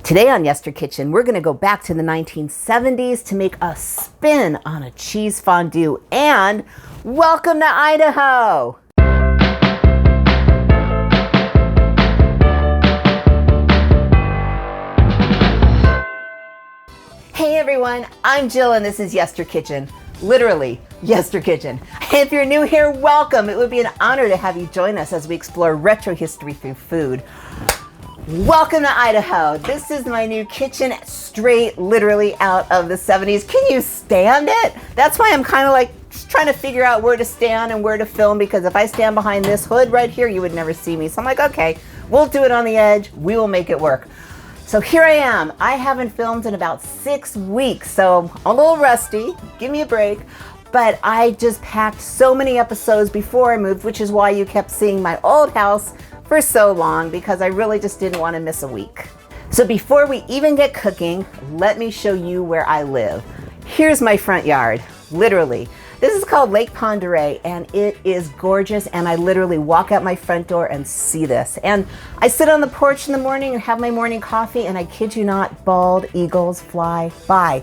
Today on Yester Kitchen, we're going to go back to the 1970s to make a spin on a cheese fondue. And welcome to Idaho! Hey everyone, I'm Jill and this is Yester Kitchen. Literally, Yester Kitchen. If you're new here, welcome. It would be an honor to have you join us as we explore retro history through food. Welcome to Idaho. This is my new kitchen, straight literally out of the 70s. Can you stand it? That's why I'm kind of like just trying to figure out where to stand and where to film, because if I stand behind this hood right here, you would never see me. So I'm like, okay, we'll do it on the edge. We will make it work. So here I am. I haven't filmed in about 6 weeks, so I'm a little rusty. Give me a break. But I just packed so many episodes before I moved, which is why you kept seeing my old house for so long, because I really just didn't want to miss a week. So before we even get cooking, let me show you where I live. Here's my front yard, literally. This is called Lake Pend Oreille, and it is gorgeous, and I literally walk out my front door and see this. And I sit on the porch in the morning and have my morning coffee, and I kid you not, bald eagles fly by.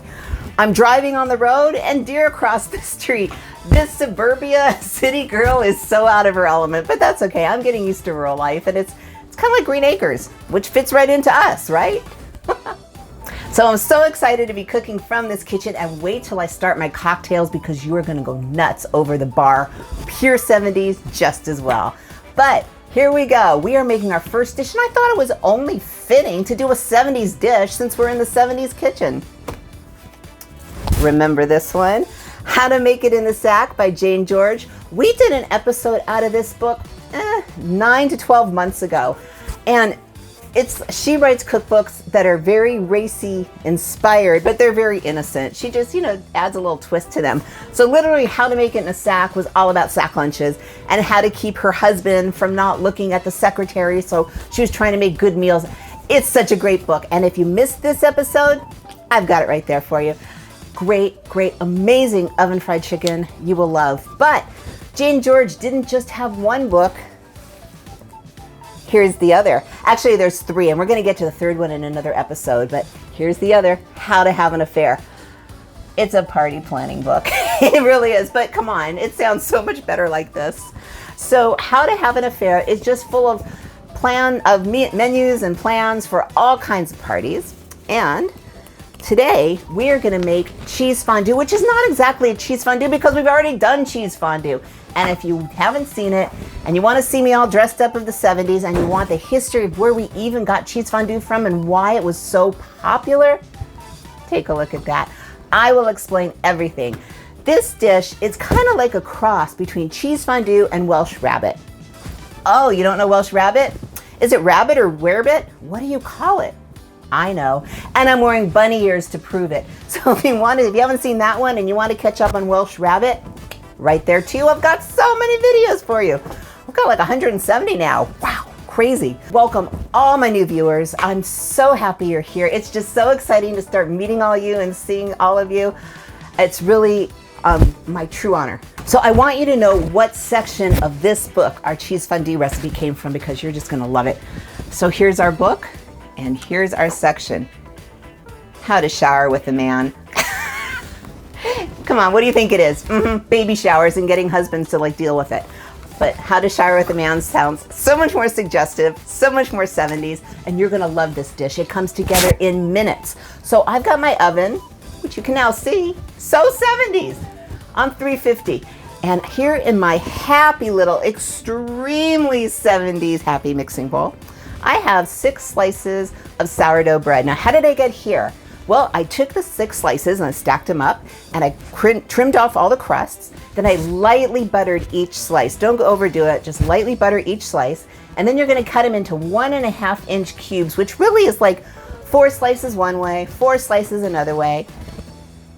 I'm driving on the road and deer across the street. This suburbia city girl is so out of her element, but that's okay. I'm getting used to rural life, and it's kind of like Green Acres, which fits right into us, right? So I'm so excited to be cooking from this kitchen, and wait till I start my cocktails because you are gonna go nuts over the bar. Pure 70s just as well. But here we go. We are making our first dish, and I thought it was only fitting to do a 70s dish since we're in the 70s kitchen. Remember this one? How to Make It in the Sack by Jane George. We did an episode out of this book 9 to 12 months ago. And she writes cookbooks that are very Racy inspired, but they're very innocent. She just, adds a little twist to them. So literally How to Make It in a Sack was all about sack lunches and how to keep her husband from not looking at the secretary. So she was trying to make good meals. It's such a great book. And if you missed this episode, I've got it right there for you. Great, amazing oven fried chicken you will love. But Jane George didn't just have one book. Here's the other. Actually, there's 3, and we're going to get to the 3rd one in another episode, but here's the other, How to Have an Affair. It's a party planning book. It really is, but come on, it sounds so much better like this. So How to Have an Affair is just full of menus and plans for all kinds of parties. And today, we are going to make cheese fondue, which is not exactly a cheese fondue because we've already done cheese fondue. And if you haven't seen it and you want to see me all dressed up of the 70s and you want the history of where we even got cheese fondue from and why it was so popular, take a look at that. I will explain everything. This dish is kind of like a cross between cheese fondue and Welsh rabbit. Oh, you don't know Welsh rabbit? Is it rabbit or werebit? What do you call it? I know, and I'm wearing bunny ears to prove it. So if you haven't seen that one and you want to catch up on Welsh rabbit, right there too. I've got so many videos for you. I've got like 170 now. Wow, crazy. Welcome all my new viewers. I'm so happy you're here. It's just so exciting to start meeting all you and seeing all of you. It's really my true honor. So I want you to know what section of this book our cheese fondue recipe came from, because you're just gonna love it. So here's our book. And here's our section, How to Shower with a Man. Come on, what do you think it is? Baby showers and getting husbands to deal with it. But How to Shower with a Man sounds so much more suggestive, so much more 70s, and you're gonna love this dish. It comes together in minutes. So I've got my oven, which you can now see, so 70s, on 350. And here in my happy little, extremely 70s happy mixing bowl, I have 6 slices of sourdough bread. Now, how did I get here? Well, I took the 6 slices and I stacked them up, and I trimmed off all the crusts. Then I lightly buttered each slice. Don't overdo it, just lightly butter each slice. And then you're gonna cut them into 1.5-inch cubes, which really is like 4 slices one way, 4 slices another way.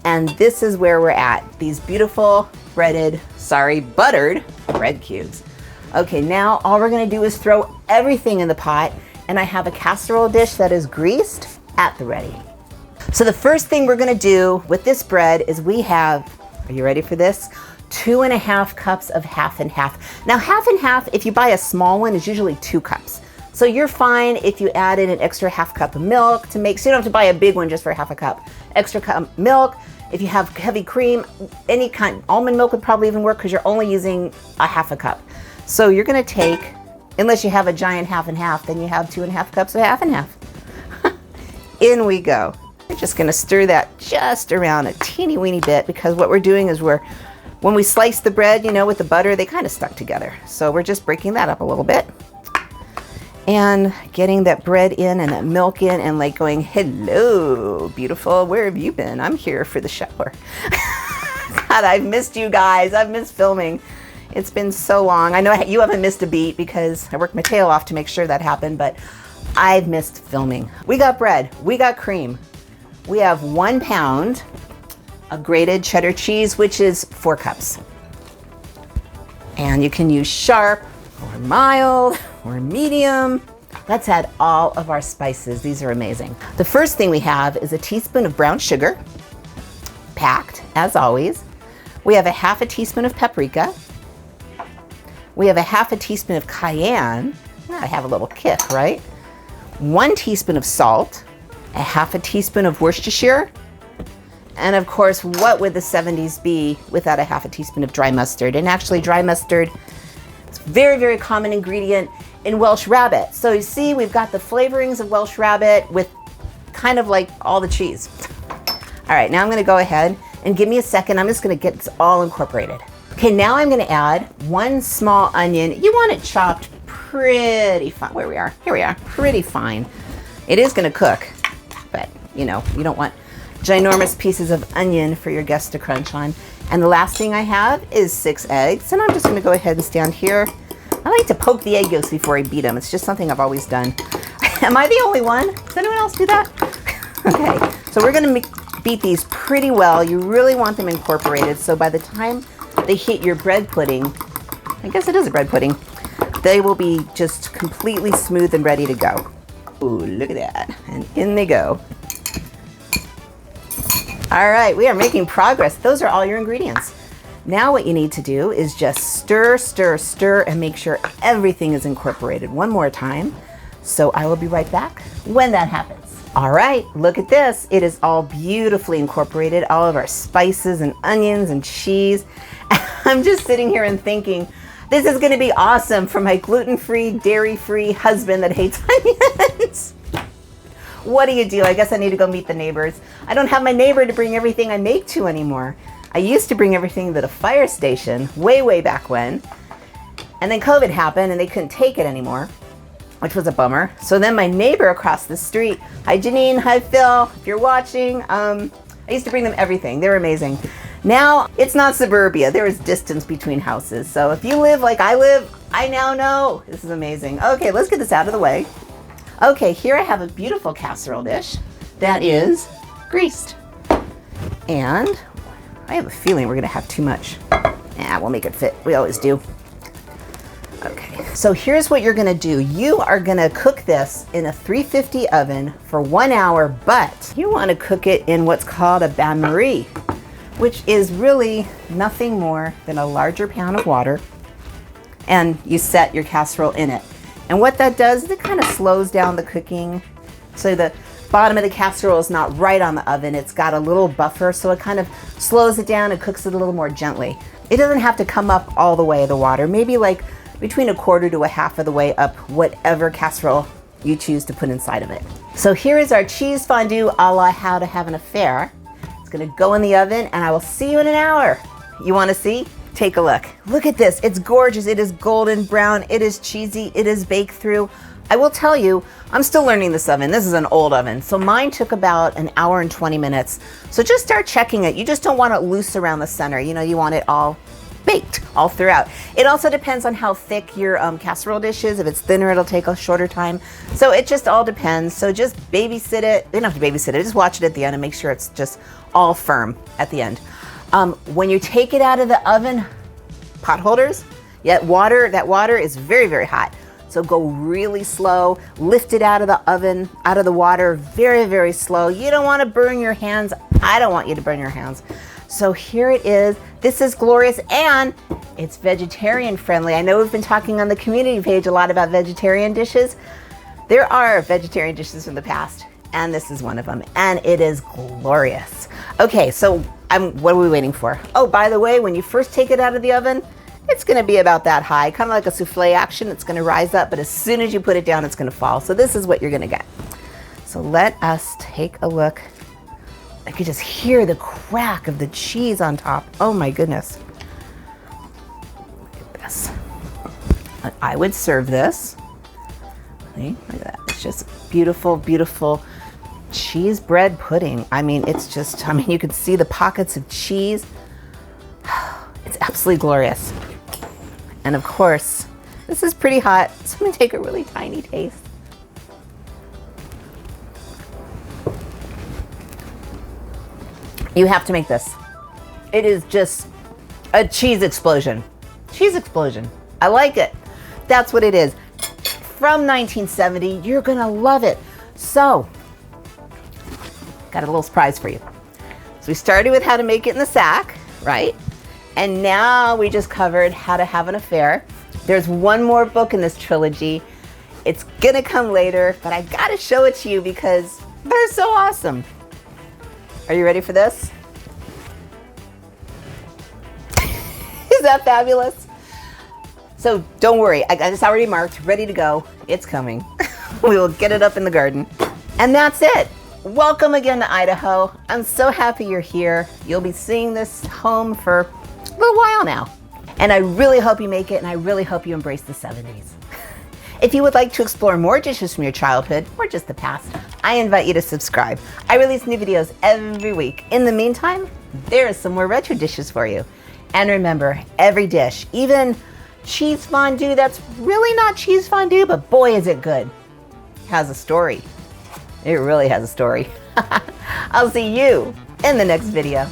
And this is where we're at. These beautiful buttered bread cubes. Okay, now all we're gonna do is throw everything in the pot, and I have a casserole dish that is greased at the ready. So the first thing we're gonna do with this bread is we have, are you ready for this? 2.5 cups of half and half. Now half and half, if you buy a small one, is usually 2 cups. So you're fine if you add in an extra half cup of milk to make, so you don't have to buy a big one just for half a cup. Extra cup of milk. If you have heavy cream, any kind, almond milk would probably even work because you're only using a half a cup. So you're gonna take, unless you have a giant half and half, then you have 2.5 cups of half and half. In we go. We're just gonna stir that just around a teeny weeny bit, because what we're doing is when we slice the bread, you know, with the butter, they kind of stuck together. So we're just breaking that up a little bit and getting that bread in and that milk in and like going, hello, beautiful, where have you been? I'm here for the shower. God, I've missed you guys. I've missed filming. It's been so long. I know you haven't missed a beat because I worked my tail off to make sure that happened, but I've missed filming. We got bread, we got cream. We have 1 pound of grated cheddar cheese, which is 4 cups. And you can use sharp or mild or medium. Let's add all of our spices. These are amazing. The first thing we have is a teaspoon of brown sugar, packed as always. We have a half a teaspoon of paprika. We have a half a teaspoon of cayenne. I have a little kick, right? 1 teaspoon of salt, a half a teaspoon of Worcestershire, and of course, what would the 70s be without a half a teaspoon of dry mustard? And actually, dry mustard is a very, very common ingredient in Welsh Rabbit. So you see, we've got the flavorings of Welsh Rabbit with kind of like all the cheese. All right, now I'm gonna go ahead and give me a second. I'm just gonna get this all incorporated. Okay, now I'm gonna add 1 small onion. You want it chopped pretty fine. Where we are, here we are, pretty fine. It is gonna cook, but you know, you don't want ginormous pieces of onion for your guests to crunch on. And the last thing I have is 6 eggs, and I'm just gonna go ahead and stand here. I like to poke the egg yolks before I beat them. It's just something I've always done. Am I the only one? Does anyone else do that? Okay, so we're gonna beat these pretty well. You really want them incorporated, so by the time they hit your bread pudding, I guess it is a bread pudding, they will be just completely smooth and ready to go. Ooh, look at that. And in they go. All right, we are making progress. Those are all your ingredients. Now what you need to do is just stir, stir, stir, and make sure everything is incorporated one more time. So I will be right back when that happens. All right, look at this. It is all beautifully incorporated, all of our spices and onions and cheese. I'm just sitting here and thinking, this is gonna be awesome for my gluten-free, dairy-free husband that hates onions. What do? I guess I need to go meet the neighbors. I don't have my neighbor to bring everything I make to anymore. I used to bring everything to the fire station way, way back when. And then COVID happened and they couldn't take it anymore, which was a bummer. So then my neighbor across the street, hi Janine, hi Phil, if you're watching, I used to bring them everything. They're amazing. Now, it's not suburbia. There is distance between houses. So if you live like I live, I now know. This is amazing. Okay, let's get this out of the way. Okay, here I have a beautiful casserole dish that is greased. And I have a feeling we're gonna have too much. Yeah, we'll make it fit. We always do. Okay, so here's what you're gonna do. You are gonna cook this in a 350 oven for 1 hour, but you wanna cook it in what's called a bain-marie, which is really nothing more than a larger pan of water, and you set your casserole in it. And what that does is it kind of slows down the cooking. So the bottom of the casserole is not right on the oven. It's got a little buffer, so it kind of slows it down and cooks it a little more gently. It doesn't have to come up all the way, the water, maybe like between 1/4 to 1/2 of the way up, whatever casserole you choose to put inside of it. So here is our cheese fondue a la How to Have an Affair. It's gonna go in the oven and I will see you in an hour. You wanna see? Take a look. Look at this, it's gorgeous. It is golden brown, it is cheesy, it is baked through. I will tell you, I'm still learning this oven. This is an old oven. So mine took about 1 hour and 20 minutes. So just start checking it. You just don't want it loose around the center. You know, you want it all baked all throughout. It also depends on how thick your casserole dish is. If it's thinner, it'll take a shorter time. So it just all depends. So just babysit it. You don't have to babysit it. Just watch it at the end and make sure it's just all firm at the end. When you take it out of the oven, pot holders, that water is very, very hot. So go really slow, lift it out of the oven, out of the water, very, very slow. You don't want to burn your hands. I don't want you to burn your hands. So here it is. This is glorious and it's vegetarian friendly. I know we've been talking on the community page a lot about vegetarian dishes. There are vegetarian dishes from the past, and this is one of them, and it is glorious. Okay, so what are we waiting for? Oh, by the way, when you first take it out of the oven, it's gonna be about that high, kind of like a souffle action. It's gonna rise up, but as soon as you put it down, it's gonna fall. So this is what you're gonna get. So let us take a look. I could just hear the crack of the cheese on top. Oh my goodness. Look at this. I would serve this. See, look at that. It's just beautiful, beautiful cheese bread pudding. I mean, it's just, I mean, you can see the pockets of cheese. It's absolutely glorious. And of course, this is pretty hot, so I'm gonna take a really tiny taste. You have to make this. It is just a cheese explosion. Cheese explosion. I like it. That's what it is. From 1970, you're gonna love it. So, got a little surprise for you. So we started with how to make it in the sack, right? And now we just covered how to have an affair. There's one more book in this trilogy. It's gonna come later, but I gotta show it to you because they're so awesome. Are you ready for this? Is that fabulous? So don't worry, I got this already marked, ready to go. It's coming. We will get it up in the garden. And that's it. Welcome again to Idaho. I'm so happy you're here. You'll be seeing this home for a little while now. And I really hope you make it, and I really hope you embrace the 70s. If you would like to explore more dishes from your childhood or just the past, I invite you to subscribe. I release new videos every week. In the meantime, there is some more retro dishes for you. And remember, every dish, even cheese fondue that's really not cheese fondue, but boy is it good, has a story. It really has a story. I'll see you in the next video.